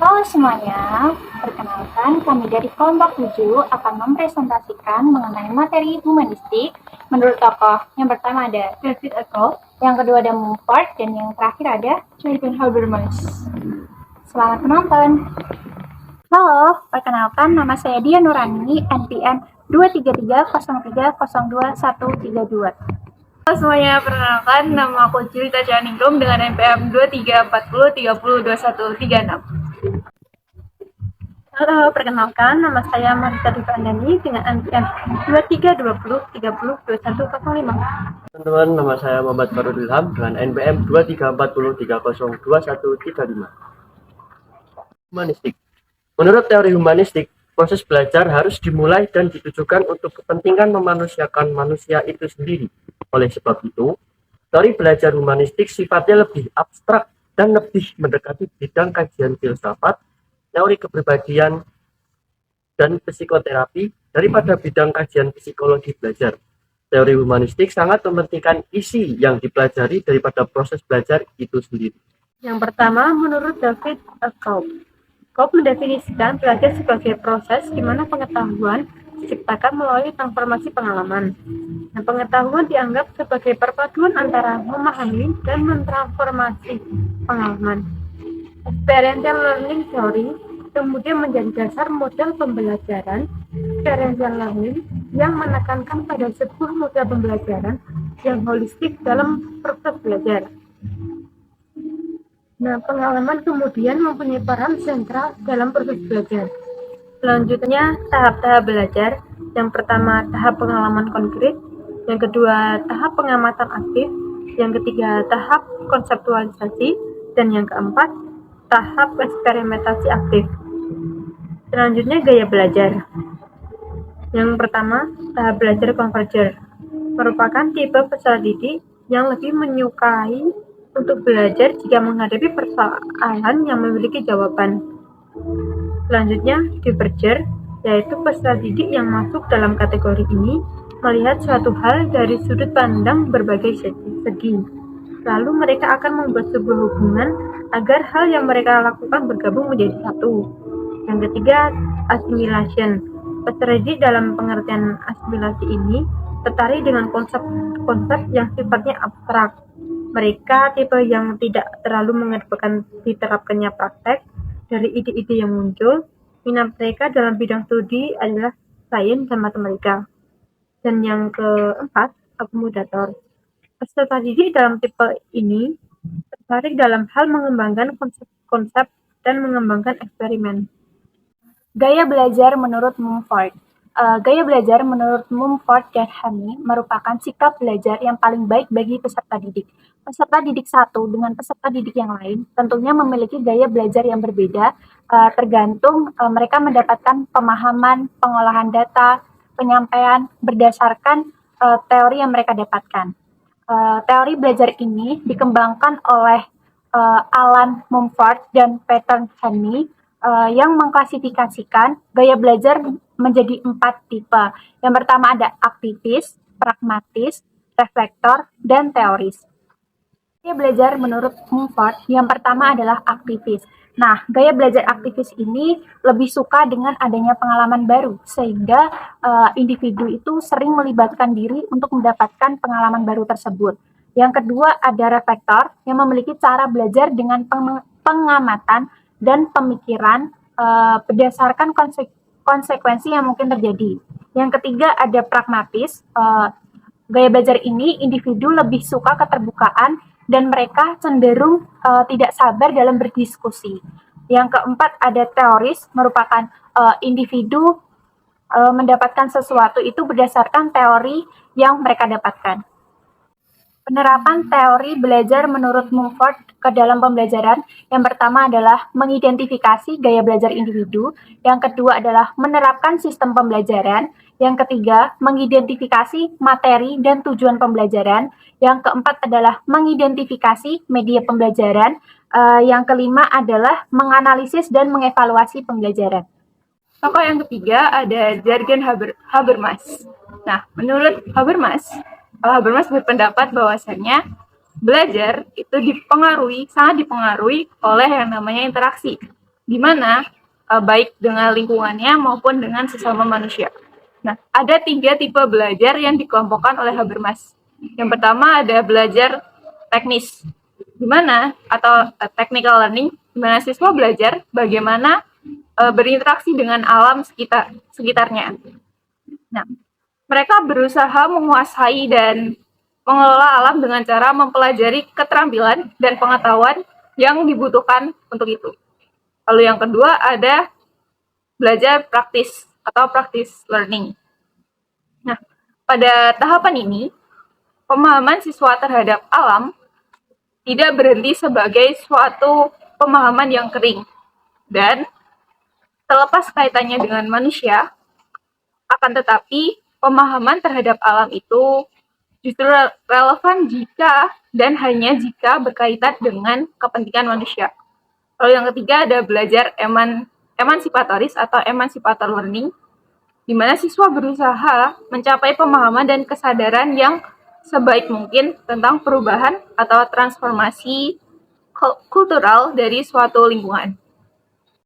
Halo semuanya, perkenalkan kami dari kelompok 7 akan mempresentasikan mengenai materi humanistik menurut tokoh. Yang pertama ada David Eckel, yang kedua ada Mumford, dan yang terakhir ada Jürgen Habermas. Selamat menonton. Halo, perkenalkan nama saya Dia Nurani, NPM 23303021132. Halo semuanya, perkenalkan nama aku Julita Caningrum dengan NPM 234030302136. Halo, perkenalkan nama saya Marita Divandani dengan NPM 2320302105. Teman-teman, nama saya Muhammad Farul Ilham dengan NPM 2340302135. Humanistik. Menurut teori humanistik, proses belajar harus dimulai dan ditujukan untuk kepentingan memanusiakan manusia itu sendiri. Oleh sebab itu, teori belajar humanistik sifatnya lebih abstrak dan lebih mendekati bidang kajian filsafat, teori kepribadian, dan psikoterapi daripada bidang kajian psikologi belajar. Teori humanistik sangat mementingkan isi yang dipelajari daripada proses belajar itu sendiri. Yang pertama, menurut David Eckel, mendefinisikan belajar sebagai proses di mana pengetahuan diciptakan melalui transformasi pengalaman. Dan pengetahuan dianggap sebagai perpaduan antara memahami dan mentransformasi pengalaman. Experiential learning theory kemudian menjadi dasar model pembelajaran experiential learning yang menekankan pada sebuah model pembelajaran yang holistik dalam proses belajar. Nah, pengalaman kemudian mempunyai peran sentral dalam proses belajar. Selanjutnya, tahap-tahap belajar. Yang pertama, tahap pengalaman konkret. Yang kedua, tahap pengamatan aktif. Yang ketiga, tahap konseptualisasi. Dan yang keempat, tahap eksperimentasi aktif. Selanjutnya, gaya belajar. Yang pertama, tahap belajar converger. Merupakan tipe peserta didik yang lebih menyukai untuk belajar jika menghadapi persoalan yang memiliki jawaban. Selanjutnya, diverger, yaitu peserta didik yang masuk dalam kategori ini melihat suatu hal dari sudut pandang berbagai segi. Lalu mereka akan membuat sebuah hubungan agar hal yang mereka lakukan bergabung menjadi satu. Yang ketiga, assimilation. Peserta didik dalam pengertian asimilasi ini tertarik dengan konsep-konsep yang sifatnya abstrak. Mereka tipe yang tidak terlalu mengedepankan diterapkannya praktek dari ide-ide yang muncul. Minat mereka dalam bidang studi adalah sains dan matematika. Dan yang keempat, akomodator. Peserta didik dalam tipe ini tertarik dalam hal mengembangkan konsep-konsep dan mengembangkan eksperimen. Gaya belajar menurut Mumford. Gaya belajar menurut Mumford dan Hammy merupakan sikap belajar yang paling baik bagi peserta didik. Peserta didik satu dengan peserta didik yang lain tentunya memiliki gaya belajar yang berbeda, tergantung mereka mendapatkan pemahaman, pengolahan data, penyampaian berdasarkan teori yang mereka dapatkan. Teori belajar ini dikembangkan oleh Alan Mumford dan Peter Hammy yang mengklasifikasikan gaya belajar menjadi 4 tipe. Yang pertama ada aktivis, pragmatis, reflektor, dan teoris. Gaya belajar menurut Mumford yang pertama adalah aktivis. Nah, gaya belajar aktivis ini lebih suka dengan adanya pengalaman baru, sehingga individu itu sering melibatkan diri untuk mendapatkan pengalaman baru tersebut. Yang kedua ada reflektor yang memiliki cara belajar dengan pengamatan dan pemikiran berdasarkan konsekuensi yang mungkin terjadi. Yang ketiga ada pragmatis. Gaya belajar ini individu lebih suka keterbukaan dan mereka cenderung tidak sabar dalam berdiskusi. Yang keempat ada teoris, merupakan individu mendapatkan sesuatu itu berdasarkan teori yang mereka dapatkan. Penerapan teori belajar menurut Mumford ke dalam pembelajaran yang pertama adalah mengidentifikasi gaya belajar individu, yang kedua adalah menerapkan sistem pembelajaran, yang ketiga mengidentifikasi materi dan tujuan pembelajaran, yang keempat adalah mengidentifikasi media pembelajaran, yang kelima adalah menganalisis dan mengevaluasi pembelajaran. Tokoh yang ketiga ada Jürgen Habermas. Nah, menurut Habermas berpendapat bahwasannya belajar itu sangat dipengaruhi oleh yang namanya interaksi. di mana baik dengan lingkungannya maupun dengan sesama manusia. Nah, ada 3 tipe belajar yang dikelompokkan oleh Habermas. Yang pertama ada belajar teknis, di mana atau technical learning, di mana siswa belajar bagaimana berinteraksi dengan alam sekitarnya. Nah, mereka berusaha menguasai dan mengelola alam dengan cara mempelajari keterampilan dan pengetahuan yang dibutuhkan untuk itu. Lalu yang kedua ada belajar praktis atau practice learning. Nah, pada tahapan ini, pemahaman siswa terhadap alam tidak berhenti sebagai suatu pemahaman yang kering. Dan terlepas kaitannya dengan manusia, akan tetapi pemahaman terhadap alam itu justru relevan jika dan hanya jika berkaitan dengan kepentingan manusia. Lalu yang ketiga ada belajar emansipatoris atau emancipator learning, di mana siswa berusaha mencapai pemahaman dan kesadaran yang sebaik mungkin tentang perubahan atau transformasi kultural dari suatu lingkungan.